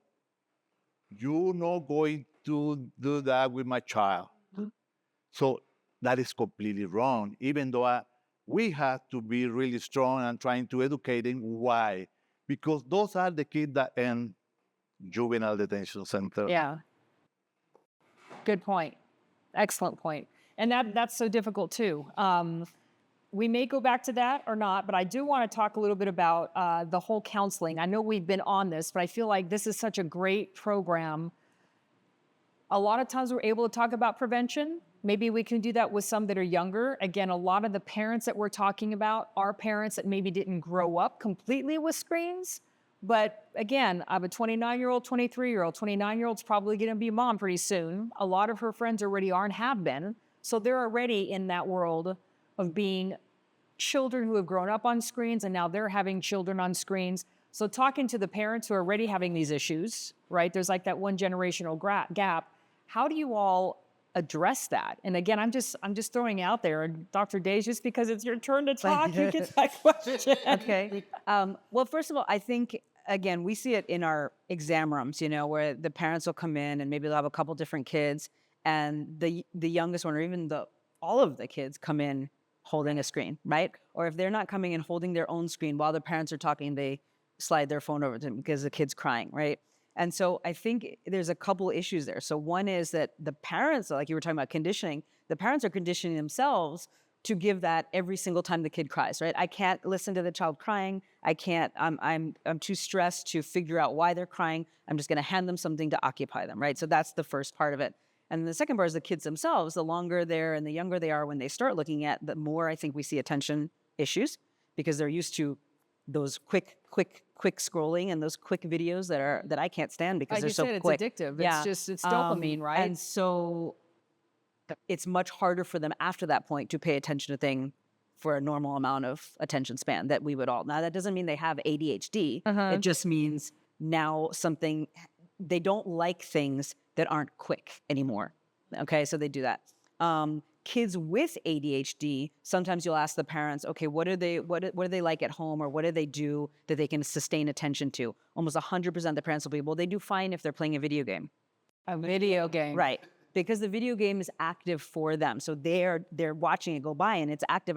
You're not going to do that with my child. Mm-hmm. So that is completely wrong, even though we have to be really strong and trying to educate them. Why? Because those are the kids that end juvenile detention center. Yeah. Good point. Excellent point. And that's so difficult too. We may go back to that or not, but I do want to talk a little bit about the whole counseling. I know we've been on this, but I feel like this is such a great program. A lot of times we're able to talk about prevention. Maybe we can do that with some that are younger. Again, a lot of the parents that we're talking about are parents that maybe didn't grow up completely with screens. But again, I have a 29-year-old, 23-year-old. 29-year-old's probably going to be a mom pretty soon. A lot of her friends already are and have been. So they're already in that world of being children who have grown up on screens, and now they're having children on screens. So talking to the parents who are already having these issues, right? There's like that one generational gap. How do you all address that? And again, I'm just throwing out there, Dr. Days, just because it's your turn to talk, you get that question. Okay. Well, first of all, I think, again, we see it in our exam rooms, where the parents will come in and maybe they'll have a couple different kids, and the youngest one, or even all of the kids come in holding a screen, right? Or if they're not coming in holding their own screen while the parents are talking, they slide their phone over to them because the kid's crying, right? And so I think there's a couple issues there. So one is that the parents, like you were talking about conditioning, the parents are conditioning themselves to give that every single time the kid cries, right? I can't listen to the child crying. I can't, I'm too stressed to figure out why they're crying. I'm just gonna hand them something to occupy them, right? So that's the first part of it. And the second part is the kids themselves. The longer they're and the younger they are when they start looking at, the more I think we see attention issues, because they're used to those quick scrolling and those quick videos that I can't stand because they're so quick. It's addictive. Yeah. It's dopamine, right? And so it's much harder for them after that point to pay attention to things for a normal amount of attention span that we would all. Now, that doesn't mean they have ADHD. It just means now they don't like things that aren't quick anymore. Okay, so they do that. Kids with ADHD, sometimes you'll ask the parents, okay, what do they like at home, or what do they do that they can sustain attention to? Almost 100% of the parents will be, well, they do fine if they're playing a video game. A video game. Right. Because the video game is active for them. So they're watching it go by and it's active.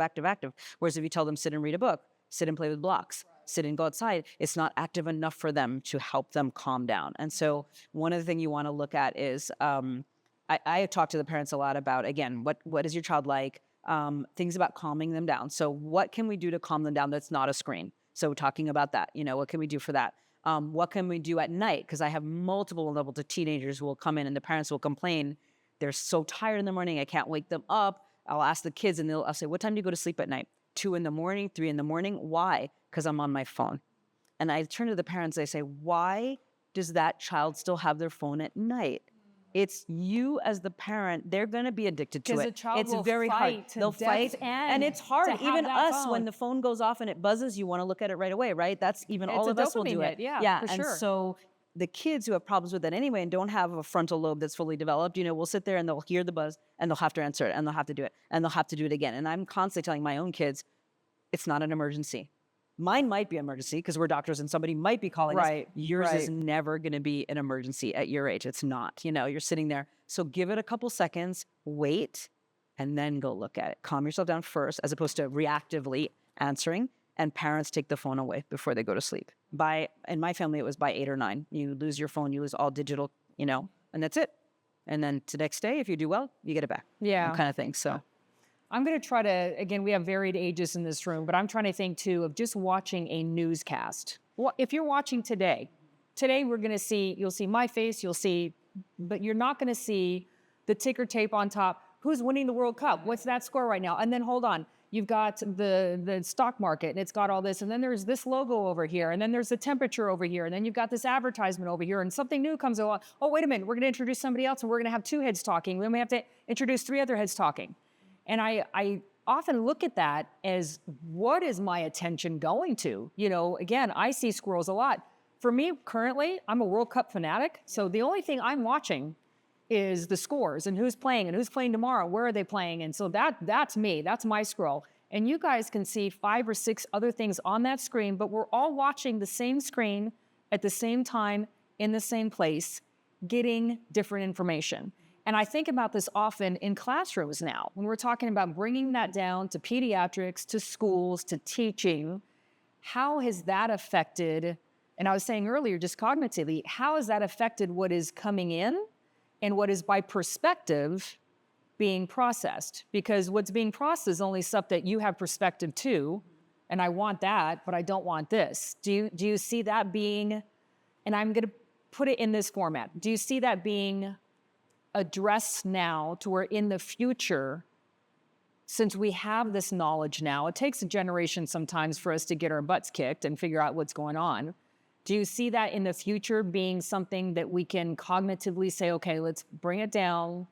Whereas if you tell them sit and read a book, sit and play with blocks, sit and go outside, it's not active enough for them to help them calm down. And so one of the things you want to look at is, I talk to the parents a lot about, again, what is your child like? Things about calming them down. So what can we do to calm them down that's not a screen? So talking about that, what can we do for that? What can we do at night? Because I have multiple levels of teenagers who will come in and the parents will complain, they're so tired in the morning, I can't wake them up. I'll ask the kids and I'll say, what time do you go to sleep at night? 2 in the morning, 3 in the morning. Why? Because I'm on my phone. And I turn to the parents, I say, why does that child still have their phone at night? It's you as the parent, they're going to be addicted to it. Because the child it's will very hard. fight to They'll death's fight. end And it's hard. to have Even that us, phone. when the phone goes off and it buzzes, you want to look at it right away, right? That's even It's all a of us will do dopamine it. hit, yeah, for and sure. so the kids who have problems with that anyway and don't have a frontal lobe that's fully developed, will sit there and they'll hear the buzz and they'll have to answer it and they'll have to do it and they'll have to do it again. And I'm constantly telling my own kids, it's not an emergency. Mine might be an emergency because we're doctors and somebody might be calling us. Yours is never going to be an emergency at your age. It's not. You're sitting there. So give it a couple seconds, wait, and then go look at it. Calm yourself down first, as opposed to reactively answering. And parents take the phone away before they go to sleep. In my family, it was by 8 or 9. You lose your phone, you lose all digital, and that's it. And then the next day, if you do well, you get it back. Yeah. Kind of thing. So I'm going to try to, again, we have varied ages in this room, but I'm trying to think too of just watching a newscast. Well, if you're watching today we're going to see, you'll see my face, but you're not going to see the ticker tape on top. Who's winning the World Cup? What's that score right now? And then hold on, you've got the stock market and it's got all this, and then there's this logo over here, and then there's the temperature over here, and then you've got this advertisement over here, and something new comes along. Oh, wait a minute, we're going to introduce somebody else, and we're going to have 2 heads talking. Then we have to introduce 3 other heads talking. And I often look at that as, what is my attention going to? Again, I see squirrels a lot. For me, currently, I'm a World Cup fanatic, so the only thing I'm watching is the scores and who's playing tomorrow, where are they playing? And so that's me, that's my scroll. And you guys can see 5 or 6 other things on that screen, but we're all watching the same screen at the same time, in the same place, getting different information. And I think about this often in classrooms now, when we're talking about bringing that down to pediatrics, to schools, to teaching. How has that affected, and I was saying earlier, just cognitively, how has that affected what is coming in and what is by perspective being processed? Because what's being processed is only stuff that you have perspective to, and I want that, but I don't want this. Do you see that being, and I'm going to put it in this format, do you see that being addressed now to where in the future, since we have this knowledge now, it takes a generation sometimes for us to get our butts kicked and figure out what's going on. Do you see that in the future being something that we can cognitively say, okay, let's bring it down,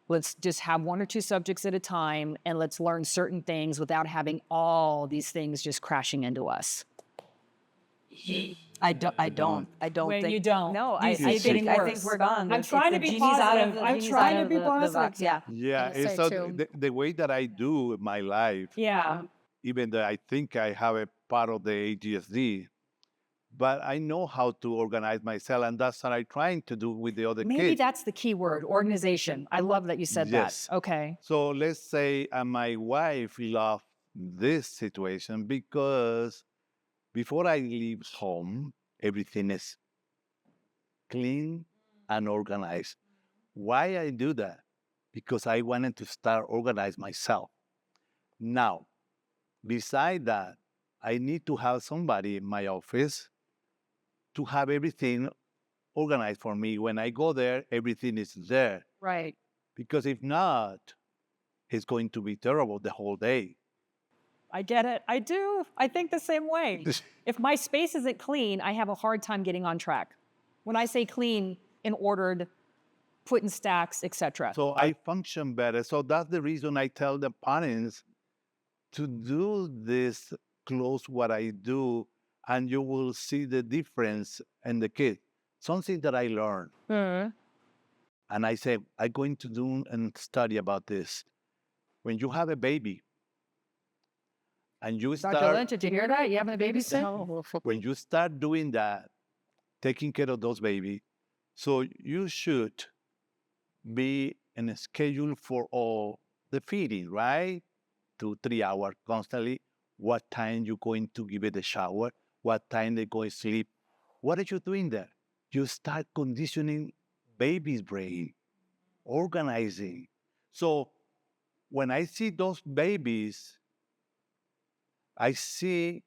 let's just have 1 or 2 subjects at a time, and let's learn certain things without having all these things just crashing into us? I don't When think you don't, No, you see it getting I think worse. we're gone. I'm trying to be positive. I'm trying to be positive. Yeah. Yeah, gonna say it's so too. the way that I do my life, Yeah. even though I think I have a part of the ADHD, but I know how to organize myself, and that's what I'm trying to do with the other Maybe kids. that's the key word, organization. I love that you said Yes. that. Okay. So let's say my wife loved this situation because before I leave home, everything is clean and organized. Why I do that? Because I wanted to start organize myself. Now, beside that, I need to have somebody in my office to have everything organized for me. When I go there, everything is there. Right. Because if not, it's going to be terrible the whole day. I get it. I do. I think the same way. If my space isn't clean, I have a hard time getting on track. When I say clean, in ordered, put in stacks, etc. So I function better. So that's the reason I tell the parents to do this close what I do, and you will see the difference in the kid. Something that I learned. And I say, I'm going to do and study about this. When you have a baby and you Dr. start, Lynch, did you hear that? You having a babysit? when you start doing that, taking care of those babies, so you should be in a schedule for all the feeding, right? 2-3 hours constantly. What time you going to give it a shower? What time they go to sleep? What are you doing there? You start conditioning baby's brain, organizing. So when I see those babies, I see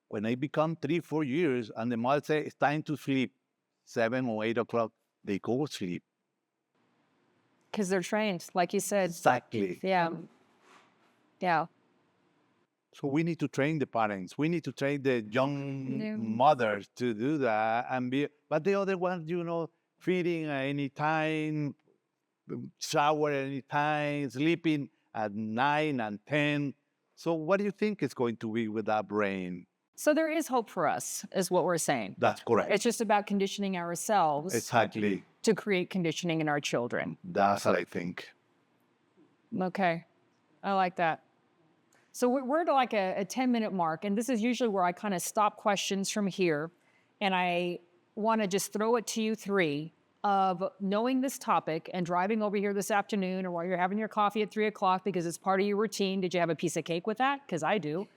when I become 3-4 years and the mother say it's time to sleep, 7 or 8 o'clock, they go to sleep. Because they're trained, like you said. Exactly. Yeah. Yeah. So we need to train the parents. We need to train the young Yeah. mothers to do that and be. But the other ones, feeding at any time, shower at any time, sleeping at 9 and 10. So what do you think is going to be with that brain? So there is hope for us, is what we're saying. That's correct. It's just about conditioning ourselves Exactly. to create conditioning in our children. That's what I think. Okay. I like that. So we're at like a 10-minute mark, and this is usually where I kind of stop questions from here, and I want to just throw it to you three of knowing this topic and driving over here this afternoon or while you're having your coffee at 3 o'clock because it's part of your routine. Did you have a piece of cake with that? Because I do.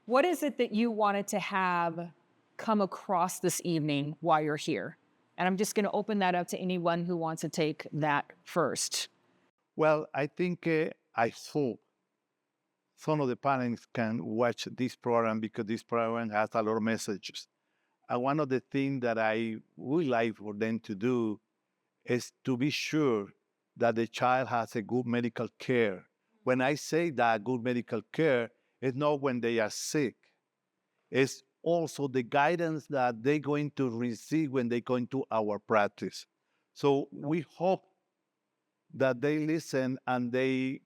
What is it that you wanted to have come across this evening while you're here? And I'm just going to open that up to anyone who wants to take that first. Well, I think I hope some of the parents can watch this program because this program has a lot of messages. And one of the things that I would like for them to do is to be sure that the child has a good medical care. When I say that good medical care, it's not when they are sick. It's also the guidance that they're going to receive when they go into our practice. So we hope that they listen and they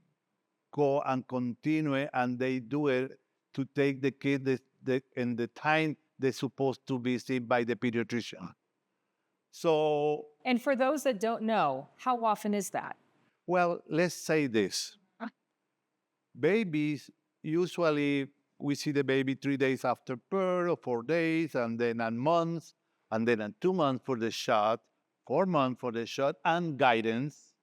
go and continue and they do it to take the kid in the time they're supposed to be seen by the pediatrician. So, And for those that don't know, how often is that? well, let's say this. Babies, usually we see the baby 3 days after birth or 4 days, and then a month, and then a 2 months for the shot, 4 months for the shot and guidance,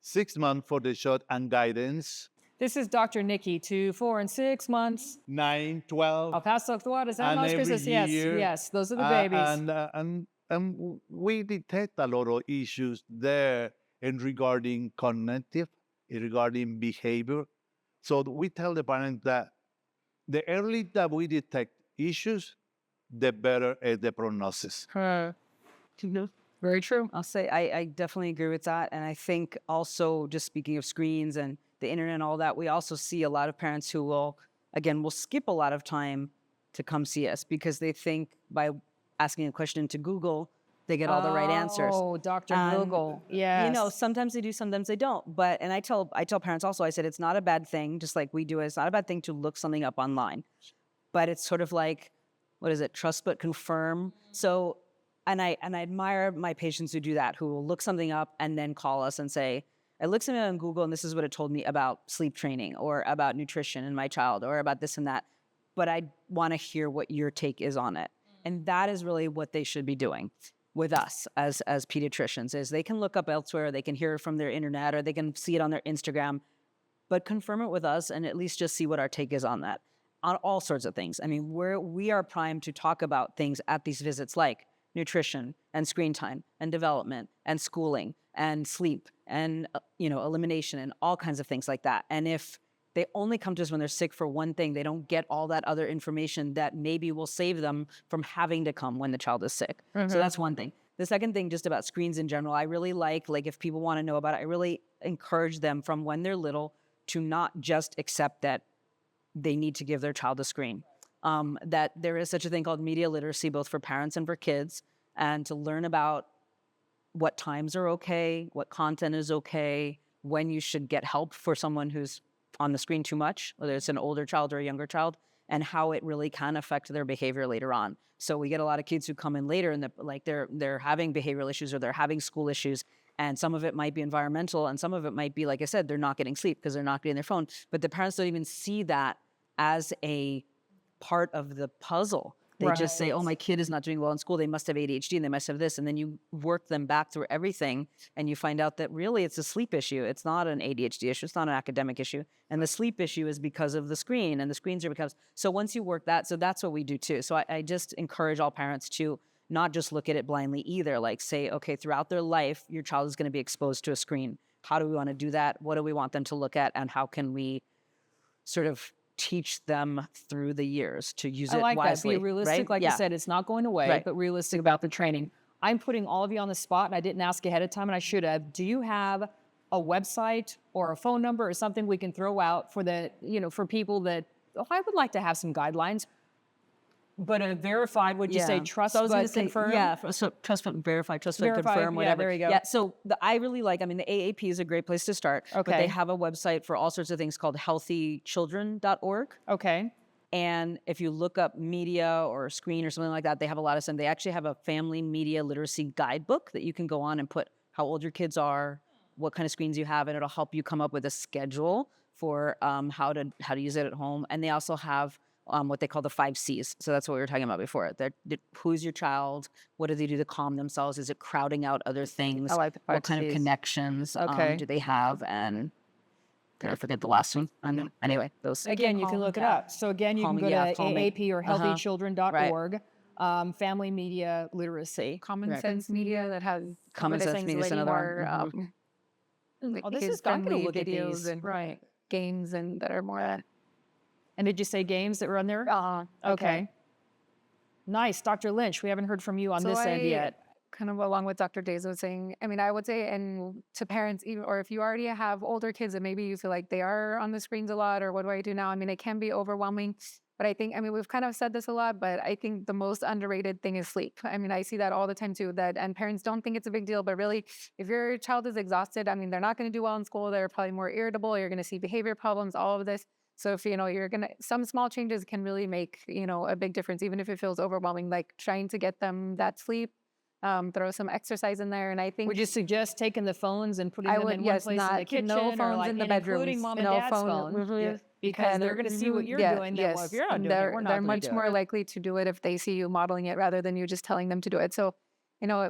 6 months for the shot and guidance, This is Dr. Nikki, 2, 4, and 6 months. 9, 12, El Paso, Juarez, and Los every Cruces. Yes, year, yes, those are the babies. and we detect a lot of issues there in regarding cognitive, regarding behavior. So we tell the parents that the early that we detect issues, the better is the prognosis. Very true. I'll say I definitely agree with that. And I think also, just speaking of screens and the internet and all that, we also see a lot of parents who will skip a lot of time to come see us because they think by asking a question into Google, they get all the right answers. Oh, Dr. And, Google. Yes. You know, sometimes they do, sometimes they don't. And I tell parents also, I said, it's not a bad thing, just like we do, it's not a bad thing to look something up online. But it's sort of like trust but confirm. So, and I admire my patients who do that, who will look something up and then call us and say, I looked something on Google and this is what it told me about sleep training or about nutrition in my child or about this and that, but I want to hear what your take is on it. And that is really what they should be doing with us as pediatricians, is they can look up elsewhere, they can hear it from their internet, or they can see it on their Instagram, but confirm it with us and at least just see what our take is on that, on all sorts of things. I mean, we are primed to talk about things at these visits like nutrition and screen time and development and schooling and sleep and elimination and all kinds of things like that. And if they only come to us when they're sick for one thing, they don't get all that other information that maybe will save them from having to come when the child is sick. So that's one thing. The second thing, just about screens in general, I really like if people want to know about it, I really encourage them from when they're little to not just accept that they need to give their child a screen. That there is such a thing called media literacy, both for parents and for kids, and to learn about what times are okay, what content is okay, when you should get help for someone who's on the screen too much, whether it's an older child or a younger child, and how it really can affect their behavior later on. So we get a lot of kids who come in later and they're having behavioral issues or they're having school issues, and some of it might be environmental and some of it might be, like I said, they're not getting sleep because they're not getting their phone. But the parents don't even see that as a part of the puzzle. They just say, oh, my kid is not doing well in school. They must have ADHD and they must have this. And then you work them back through everything and you find out that really it's a sleep issue. It's not an ADHD issue. It's not an academic issue. And the sleep issue is because of the screen, and the screens are because. So once you work that, so that's what we do too. So I just encourage all parents to not just look at it blindly either. Like say, okay, throughout their life, your child is going to be exposed to a screen. How do we want to do that? What do we want them to look at? And how can we sort of teach them through the years to use it wisely. I like that. Be realistic, right? like you said, it's not going away, but realistic about the training. I'm putting all of you on the spot, and I didn't ask ahead of time, and I should have. Do you have a website or a phone number or something we can throw out for for people that, I would like to have some guidelines, but a verified, would you say trust but confirm? Yeah, so trust but verify, trust but confirm, whatever. Yeah, there you go. Yeah, so I really like, the AAP is a great place to start. Okay. But they have a website for all sorts of things called healthychildren.org. Okay. And if you look up media or screen or something like that, they have a lot of stuff. They actually have a family media literacy guidebook that you can go on and put how old your kids are, what kind of screens you have, and it'll help you come up with a schedule for how to use it at home. And they also have what they call the 5 C's. So that's what we were talking about before. Who's your child? What do they do to calm themselves? Is it crowding out other things? I like the 5 What kind of connections do they have? And I forget the last one. Anyway, those. Again, you can look it up. So again, you can go to AAP or healthychildren.org. Family media literacy. Common Sense Media that has Common Sense Media is another one. This is I'm going to look at videos and games and that are more. And did you say games that were on there? Okay. Nice. Dr. Lynch, we haven't heard from you on this end yet. Kind of along with Dr. Days was saying, I would say, and to parents, even, or if you already have older kids and maybe you feel like they are on the screens a lot, or what do I do now? It can be overwhelming. But I think, we've kind of said this a lot, but I think the most underrated thing is sleep. I see that all the time too, and parents don't think it's a big deal, but really, if your child is exhausted, they're not going to do well in school. They're probably more irritable. You're going to see behavior problems, all of this. So if, some small changes can really make, a big difference, even if it feels overwhelming, like trying to get them that sleep, throw some exercise in there. And I think. Would you suggest taking the phones and putting them in one place in the kitchen? No phones in the bedroom. Including mom and dad's phone. Because they're going to see what you're doing. Then, well, if you're not doing it, we're not they're much more likely to do it if they see you modeling it rather than you just telling them to do it. So,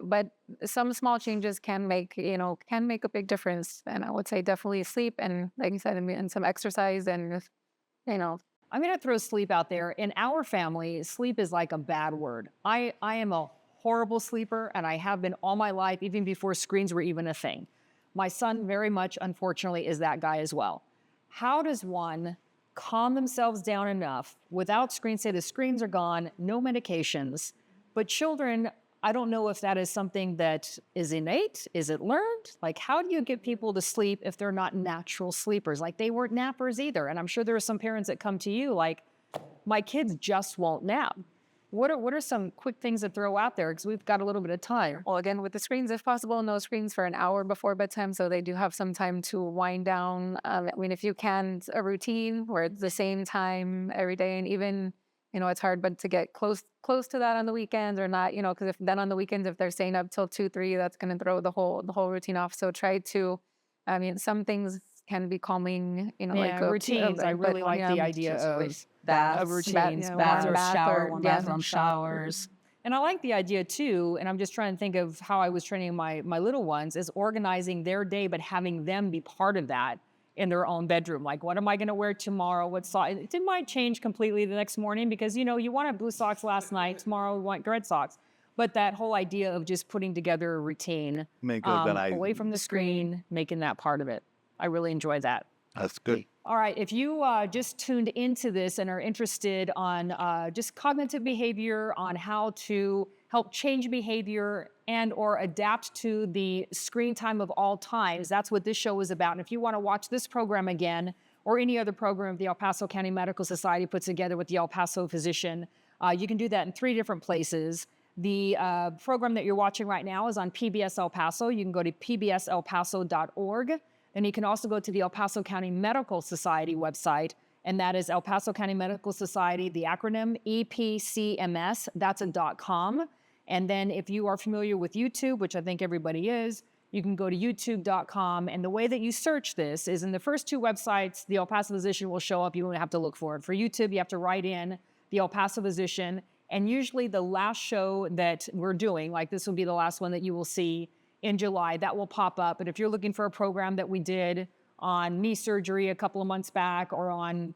but some small changes can make a big difference. And I would say definitely sleep and, like you said, and some exercise and, I'm going to throw sleep out there. In our family, sleep is like a bad word. I am a horrible sleeper, and I have been all my life, even before screens were even a thing. My son very much, unfortunately, is that guy as well. How does one calm themselves down enough without screens? Say the screens are gone, no medications, but children, I don't know if that is something that is innate. Is it learned? Like, how do you get people to sleep if they're not natural sleepers? Like, they weren't nappers either. And I'm sure there are some parents that come to you like, my kids just won't nap. What are some quick things to throw out there? Because we've got a little bit of time. Well, again, with the screens, if possible, no screens for an hour before bedtime, so they do have some time to wind down. If you can, a routine where it's the same time every day, and even it's hard, but to get close to that on the weekends or not, because if then on the weekends, if they're staying up till 2, 3, that's going to throw the whole routine off. So try to, some things can be calming, like routines. I really like the idea of routines, bath or shower, bathroom showers. And I like the idea too, and I'm just trying to think of how I was training my little ones, is organizing their day, but having them be part of that in their own bedroom. Like, what am I going to wear tomorrow? What socks? It might change completely the next morning because, you wanted blue socks last night. Tomorrow you want red socks. But that whole idea of just putting together a routine away from the screen, making that part of it. I really enjoy that. That's good. All right, if you just tuned into this and are interested on just cognitive behavior, on how to help change behavior and or adapt to the screen time of all times, that's what this show is about. And if you want to watch this program again or any other program the El Paso County Medical Society puts together with the El Paso Physician, you can do that in 3 different places. The program that you're watching right now is on PBS El Paso. You can go to pbselpaso.org. Then you can also go to the El Paso County Medical Society website, and that is El Paso County Medical Society, the acronym EPCMS, that's a .com. And then if you are familiar with YouTube, which I think everybody is, you can go to youtube.com. And the way that you search this is in the first 2 websites, the El Paso Physician will show up. You won't have to look for it. For YouTube, you have to write in the El Paso Physician. And usually the last show that we're doing, like this will be the last one that you will see in July, that will pop up. But if you're looking for a program that we did on knee surgery a couple of months back or on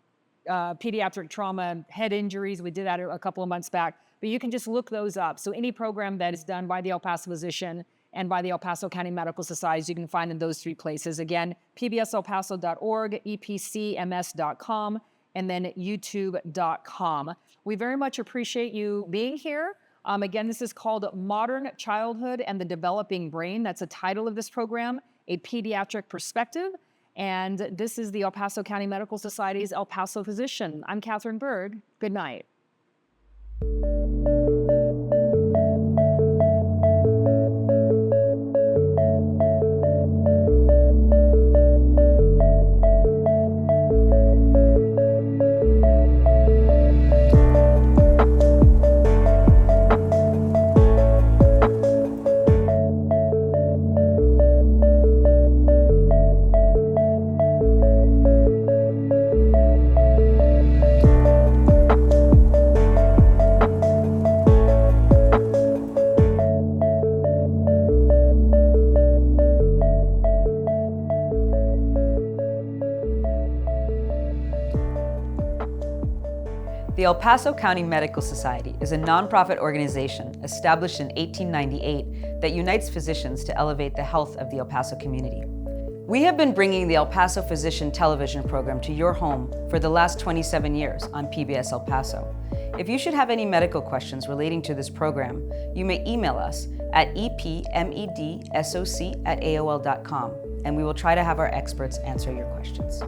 pediatric trauma, head injuries, we did that a couple of months back. But you can just look those up. So any program that is done by the El Paso Physician and by the El Paso County Medical Societies, you can find in those 3 places. Again, pbselpaso.org, epcms.com, and then youtube.com. We very much appreciate you being here. Again, this is called Modern Childhood and the Developing Brain. That's the title of this program, A Pediatric Perspective. And this is the El Paso County Medical Society's El Paso Physician. I'm Kathrin Berg. Good night. The El Paso County Medical Society is a nonprofit organization established in 1898 that unites physicians to elevate the health of the El Paso community. We have been bringing the El Paso Physician television program to your home for the last 27 years on PBS El Paso. If you should have any medical questions relating to this program, you may email us at epmedsoc@aol.com, and we will try to have our experts answer your questions.